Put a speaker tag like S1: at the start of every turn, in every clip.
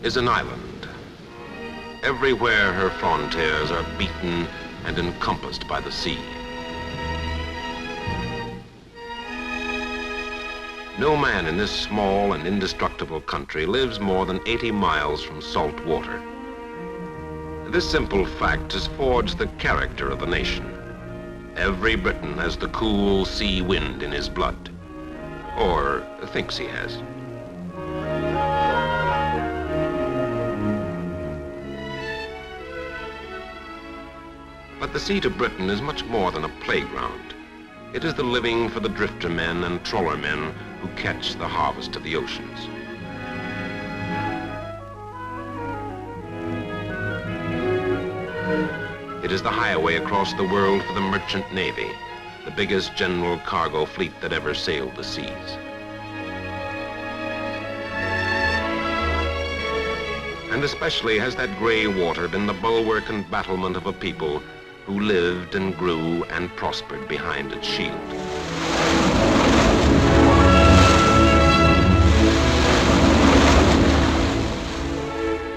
S1: is an island. Everywhere her frontiers are beaten and encompassed by the sea. No man in this small and indestructible country lives more than 80 miles from salt water. This simple fact has forged the character of the nation. Every Briton has the cool sea wind in his blood, or thinks he has. But the sea to Britain is much more than a playground. It is the living for the drifter men and trawler men who catch the harvest of the oceans. It is the highway across the world for the merchant navy, the biggest general cargo fleet that ever sailed the seas. And especially has that gray water been the bulwark and battlement of a people who lived and grew and prospered behind its shield.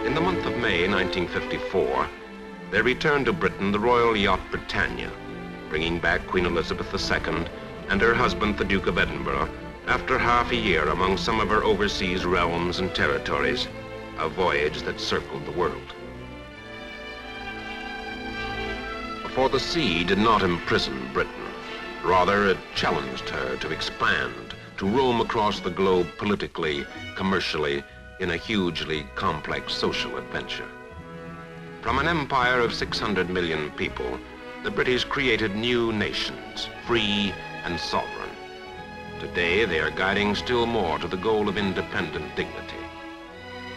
S1: In the month of May 1954, there returned to Britain the Royal Yacht Britannia, bringing back Queen Elizabeth II and her husband, the Duke of Edinburgh, after half a year among some of her overseas realms and territories, a voyage that circled the world. For the sea did not imprison Britain. Rather, it challenged her to expand, to roam across the globe politically, commercially, in a hugely complex social adventure. From an empire of 600 million people, the British created new nations, free and sovereign. Today, they are guiding still more to the goal of independent dignity.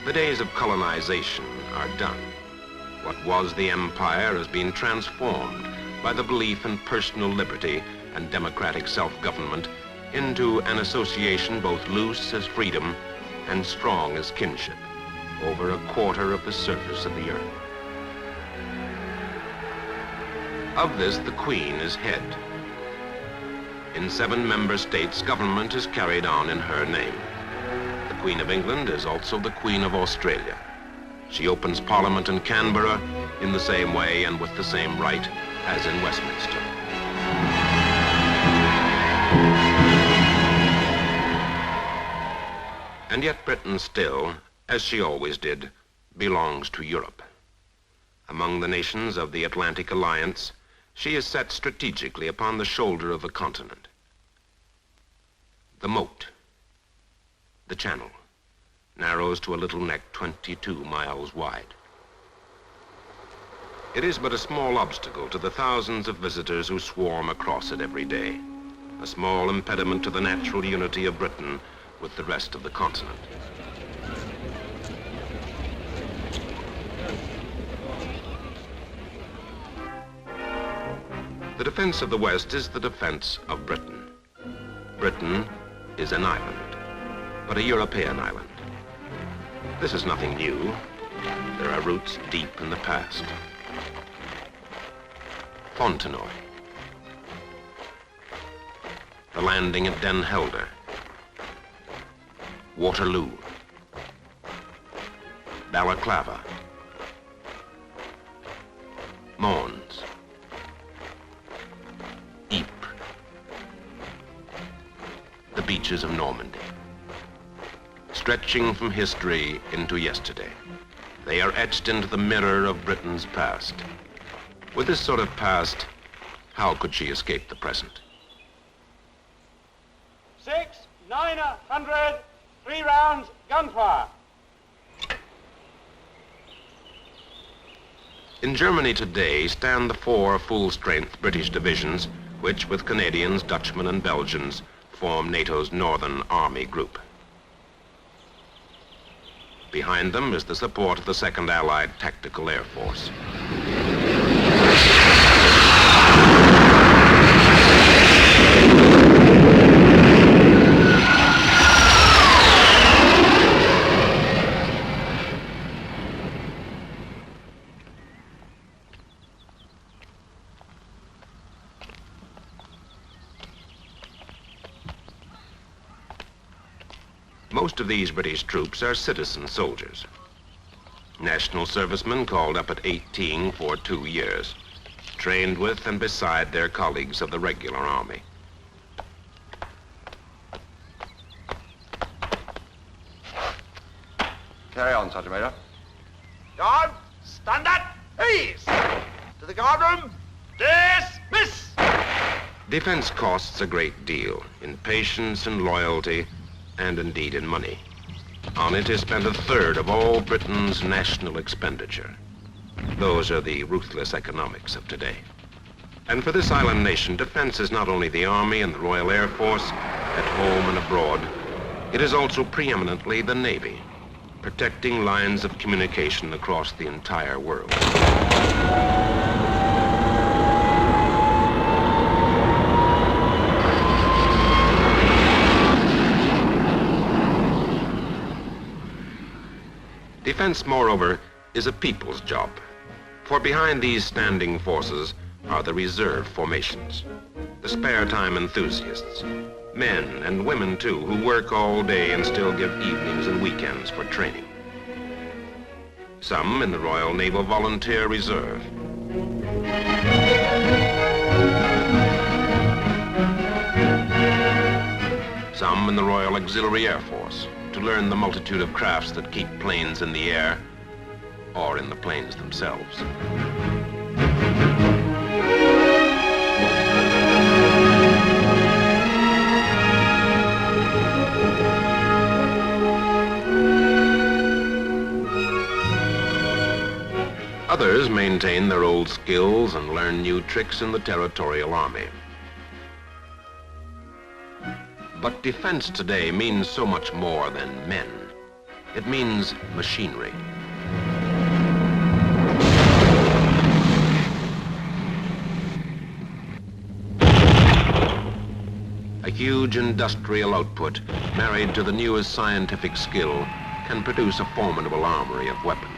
S1: The days of colonization are done. What was the empire has been transformed by the belief in personal liberty and democratic self-government into an association both loose as freedom and strong as kinship over a quarter of the surface of the earth. Of this, the Queen is head. In 7 member states, government is carried on in her name. The Queen of England is also the Queen of Australia. She opens Parliament in Canberra in the same way and with the same right as in Westminster. And yet Britain still, as she always did, belongs to Europe. Among the nations of the Atlantic Alliance, she is set strategically upon the shoulder of the continent. The moat, the channel, narrows to a little neck 22 miles wide. It is but a small obstacle to the thousands of visitors who swarm across it every day, a small impediment to the natural unity of Britain with the rest of the continent. The defense of the West is the defense of Britain. Britain is an island, but a European island. This is nothing new. There are roots deep in the past. Fontenoy, the landing at Den Helder, Waterloo, Balaclava, Mons, Ypres, the beaches of Normandy. Stretching from history into yesterday, they are etched into the mirror of Britain's past. With this sort of past, how could she escape the present?
S2: 6, 9, 100, 3 rounds, gunfire.
S1: In Germany today stand the 4 full-strength British divisions, which with Canadians, Dutchmen, and Belgians form NATO's Northern Army Group. Behind them is the support of the 2nd Allied Tactical Air Force. Most of these British troops are citizen soldiers. National servicemen called up at 18 for 2 years, trained with and beside their colleagues of the regular army.
S3: Carry on, Sergeant Major.
S2: Guard, stand up, please. To the guardroom, dismiss.
S1: Defense costs a great deal in patience and loyalty, and indeed in money. On it is spent a third of all Britain's national expenditure. Those are the ruthless economics of today. And for this island nation, defense is not only the Army and the Royal Air Force, at home and abroad, it is also preeminently the Navy, protecting lines of communication across the entire world. Defense, moreover, is a people's job, for behind these standing forces are the reserve formations, the spare time enthusiasts, men and women too, who work all day and still give evenings and weekends for training. Some in the Royal Naval Volunteer Reserve. Some in the Royal Auxiliary Air Force, to learn the multitude of crafts that keep planes in the air or in the planes themselves. Others maintain their old skills and learn new tricks in the Territorial Army. But defense today means so much more than men. It means machinery. A huge industrial output married to the newest scientific skill can produce a formidable armory of weapons.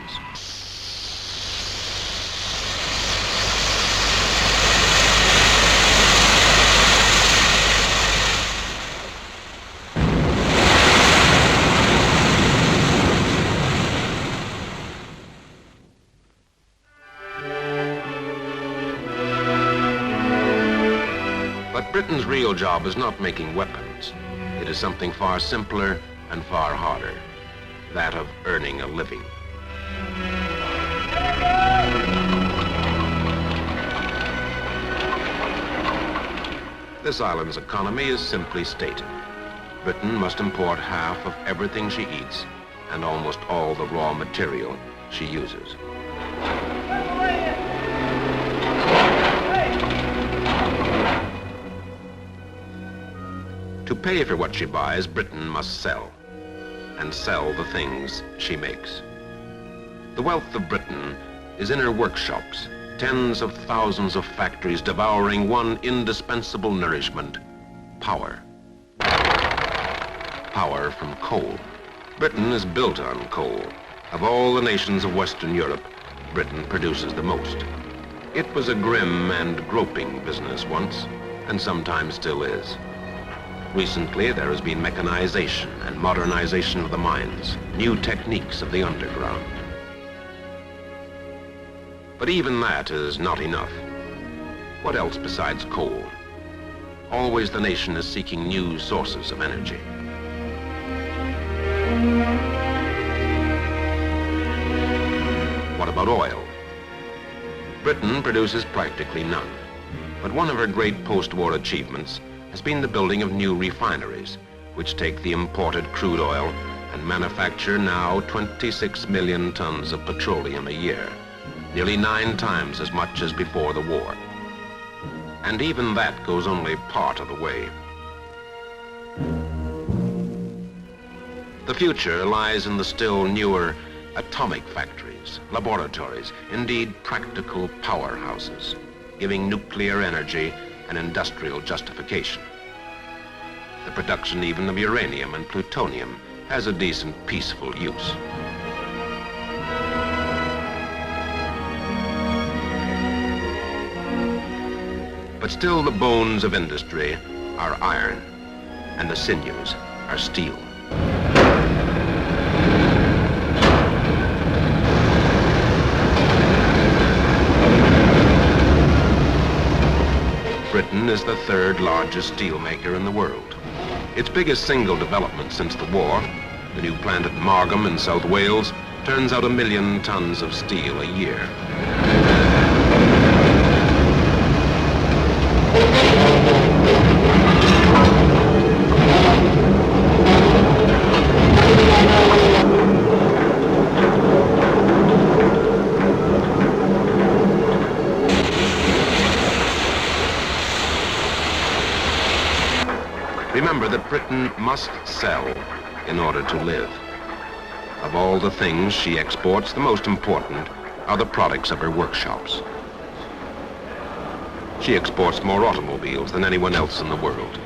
S1: But Britain's real job is not making weapons. It is something far simpler and far harder, that of earning a living. This island's economy is simply stated. Britain must import half of everything she eats and almost all the raw material she uses. To pay for what she buys, Britain must sell, and sell the things she makes. The wealth of Britain is in her workshops, tens of thousands of factories devouring one indispensable nourishment, power. Power from coal. Britain is built on coal. Of all the nations of Western Europe, Britain produces the most. It was a grim and groping business once, and sometimes still is. Recently, there has been mechanization and modernization of the mines, new techniques of the underground. But even that is not enough. What else besides coal? Always the nation is seeking new sources of energy. What about oil? Britain produces practically none, but one of her great post-war achievements has been the building of new refineries, which take the imported crude oil and manufacture now 26 million tons of petroleum a year, nearly 9 times as much as before the war. And even that goes only part of the way. The future lies in the still newer atomic factories, laboratories, indeed practical powerhouses, giving nuclear energy and industrial justification. The production even of uranium and plutonium has a decent, peaceful use. But still the bones of industry are iron, and the sinews are steel. Britain is the third largest steelmaker in the world. Its biggest single development since the war, the new plant at Margam in South Wales, turns out 1 million tons of steel a year. Remember that Britain must sell in order to live. Of all the things she exports, the most important are the products of her workshops. She exports more automobiles than anyone else in the world.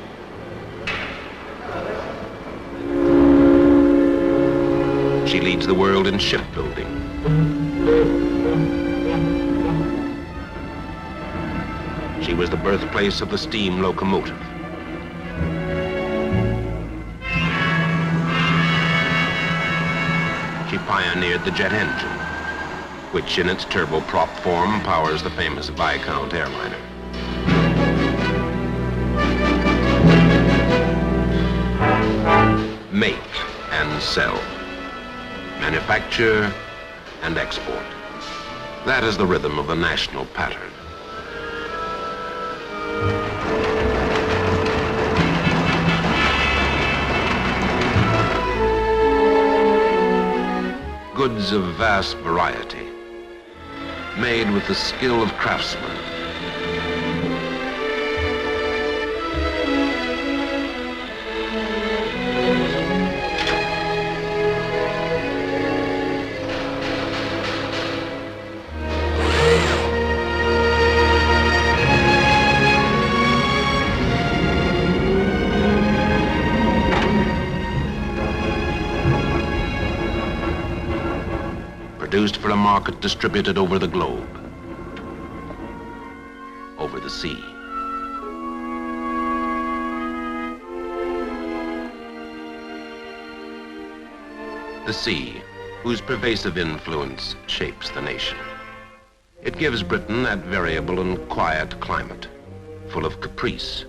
S1: She leads the world in shipbuilding. She was the birthplace of the steam locomotive. She pioneered the jet engine, which in its turboprop form powers the famous Viscount airliner. Make and sell. Manufacture and export. That is the rhythm of the national pattern. Goods of vast variety, made with the skill of craftsmen. Produced for a market distributed over the globe, over the sea. The sea, whose pervasive influence shapes the nation. It gives Britain that variable and quiet climate, full of caprice,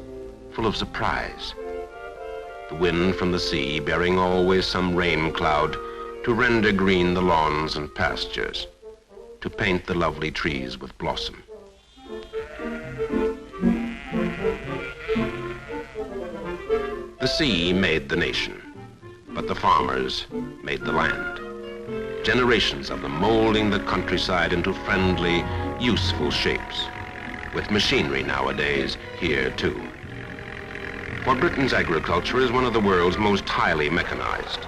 S1: full of surprise. The wind from the sea bearing always some rain cloud to render green the lawns and pastures, to paint the lovely trees with blossom. The sea made the nation, but the farmers made the land. Generations of them molding the countryside into friendly, useful shapes, with machinery nowadays here too. For Britain's agriculture is one of the world's most highly mechanized.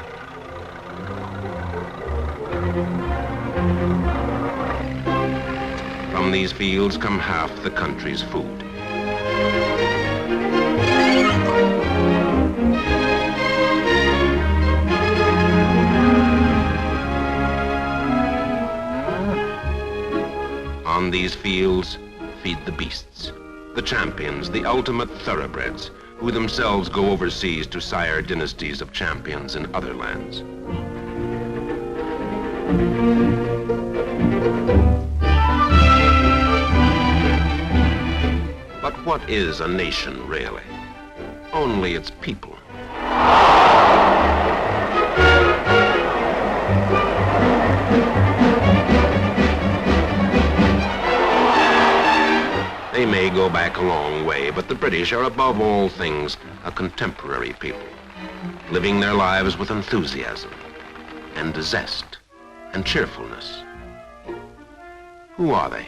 S1: From these fields come half the country's food. On these fields feed the beasts, the champions, the ultimate thoroughbreds, who themselves go overseas to sire dynasties of champions in other lands. But what is a nation, really? Only its people. They may go back a long way, but the British are above all things a contemporary people, living their lives with enthusiasm and zest and cheerfulness. Who are they?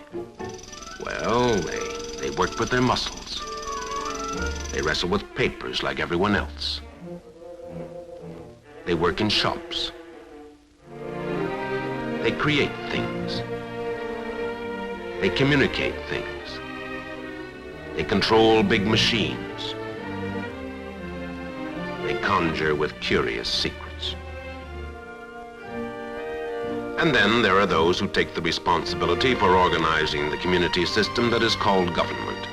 S1: Well, they work with their muscles. They wrestle with papers like everyone else. They work in shops. They create things. They communicate things. They control big machines. They conjure with curious secrets. And then there are those who take the responsibility for organizing the community system that is called government,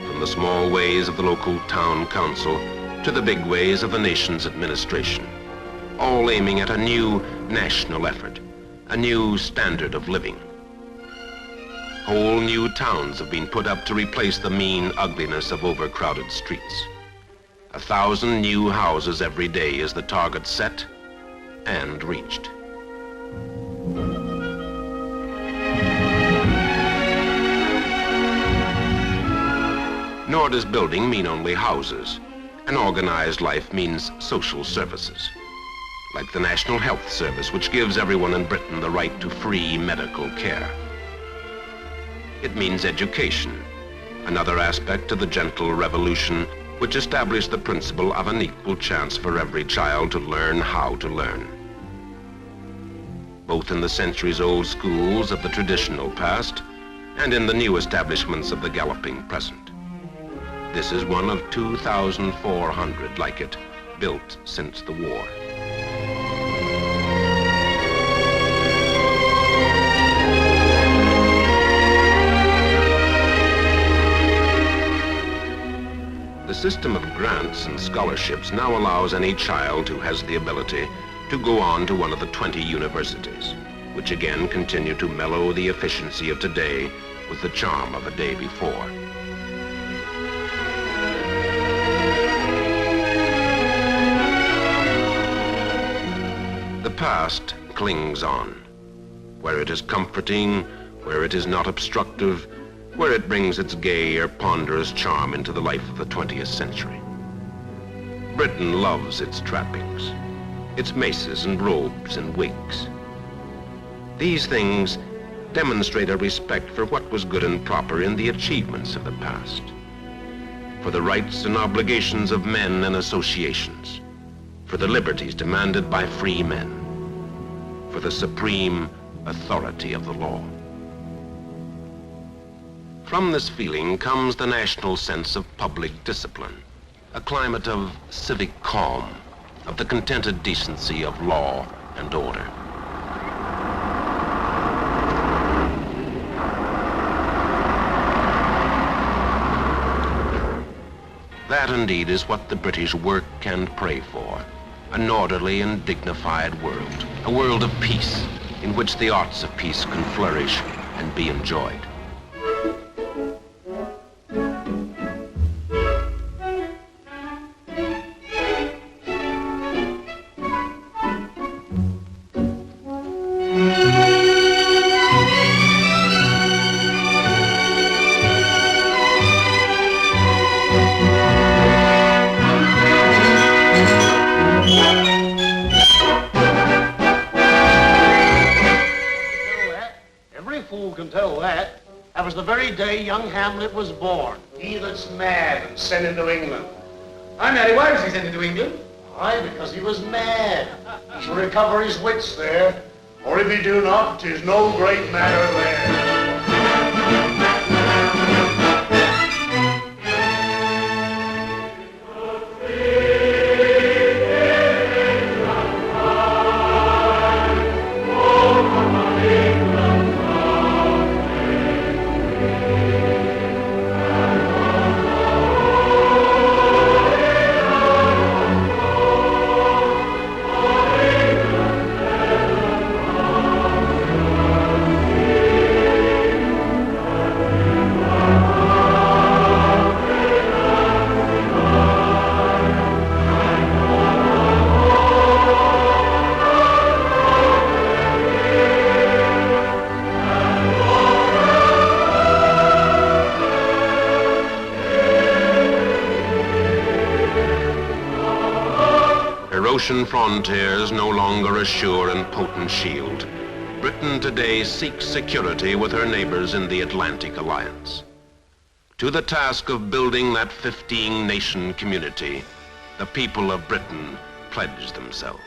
S1: from the small ways of the local town council to the big ways of the nation's administration, all aiming at a new national effort, a new standard of living. Whole new towns have been put up to replace the mean ugliness of overcrowded streets. 1,000 new houses every day is the target set and reached. Nor does building mean only houses. An organized life means social services, like the National Health Service, which gives everyone in Britain the right to free medical care. It means education, another aspect of the gentle revolution which established the principle of an equal chance for every child to learn how to learn. Both in the centuries-old schools of the traditional past and in the new establishments of the galloping present. This is one of 2,400 like it, built since the war. The system of grants and scholarships now allows any child who has the ability to go on to one of the 20 universities, which again continue to mellow the efficiency of today with the charm of a day before. The past clings on, where it is comforting, where it is not obstructive, where it brings its gay or ponderous charm into the life of the 20th century. Britain loves its trappings, its maces and robes and wigs. These things demonstrate a respect for what was good and proper in the achievements of the past, for the rights and obligations of men and associations, for the liberties demanded by free men, for the supreme authority of the law. From this feeling comes the national sense of public discipline, a climate of civic calm, of the contented decency of law and order. That indeed is what the British work and pray for, an orderly and dignified world, a world of peace in which the arts of peace can flourish and be enjoyed.
S3: That was the very day young Hamlet was born.
S4: He that's mad and sent into England.
S3: Aye, Mary, why was he sent into England? Aye, because he was mad.
S4: He shall recover his wits there, or if he do not, 'tis no great matter there.
S1: Ocean frontiers no longer a sure and potent shield, Britain today seeks security with her neighbors in the Atlantic Alliance. To the task of building that 15-nation community, the people of Britain pledge themselves.